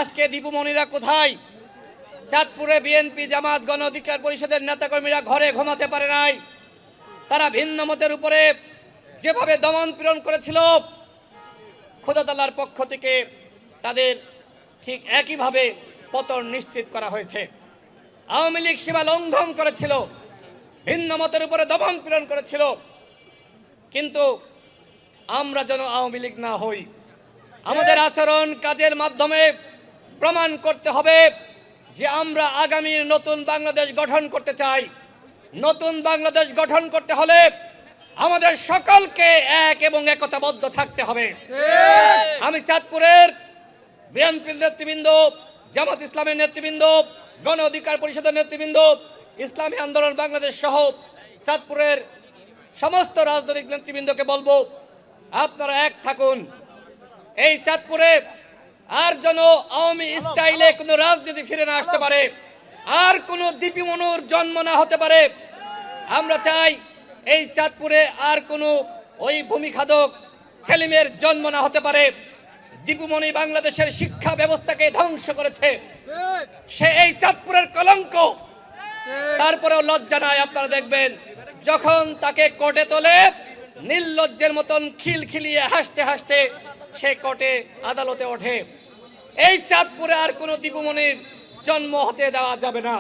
আজকে দীপুমণিরা কোথায়? চাঁদপুরে বিএনপি জামাত গণ অধিকার পরিষদের নেতাকর্মীরা ঘরে ঘুমাতে পারে নাই। তারা ভিন্ন মতের উপরে যেভাবে দমন পীড়ন করেছিল, খোদা তাআলার পক্ষ থেকে তাদের ঠিক একইভাবে পতন নিশ্চিত করা হয়েছে। আওয়ামী লীগ সীমা লঙ্ঘন করেছিল, ভিন্ন মতের উপরে দমন পীড়ন করেছিল, কিন্তু আমরা যেন আওয়ামী লীগ না হই। আমাদের আচরণ কাজের মাধ্যমে প্রমাণ করতে হবে যে আমরা আগামীর নতুন বাংলাদেশ গঠন করতে চাই। নতুন বাংলাদেশ গঠন করতে হলে আমাদের সকলকে এক এবং একতাবদ্ধ থাকতে হবে। আমি চাঁদপুরের বিএনপির নেতৃবৃন্দ, জামাত ইসলামের নেতৃবৃন্দ, গণ অধিকার পরিষদের নেতৃবৃন্দ, ইসলামী আন্দোলন বাংলাদেশ সহ চাঁদপুরের সমস্ত রাজনৈতিক নেতৃবৃন্দকে বলবো, আপনারা এক থাকুন। এই চাঁদপুরে আর যেন আওয়ামী স্টাইলে কোনো রাজনীতি ফিরে না আসতে পারে, আর কোনো দীপিমনুর জন্ম না হতে পারে। আমরা চাই এই চাঁদপুরে আর কোনো ওই ভূমিখাদক সেলিমের জন্ম না হতে পারে। দীপুমণি বাংলাদেশের শিক্ষা ব্যবস্থাকে ধ্বংস করেছে, সে এই চাঁদপুরের কলঙ্ক। তারপরেও লজ্জা নাই। আপনারা দেখবেন যখন তাকে কোর্টে তোলে, নির্লজ্জের মতন খিলখিলিয়ে হাসতে হাসতে সে কোর্টে আদালতে ওঠে। এই চাঁদপুরে আর কোনো দীপুমণির জন্ম হতে দেওয়া যাবে না।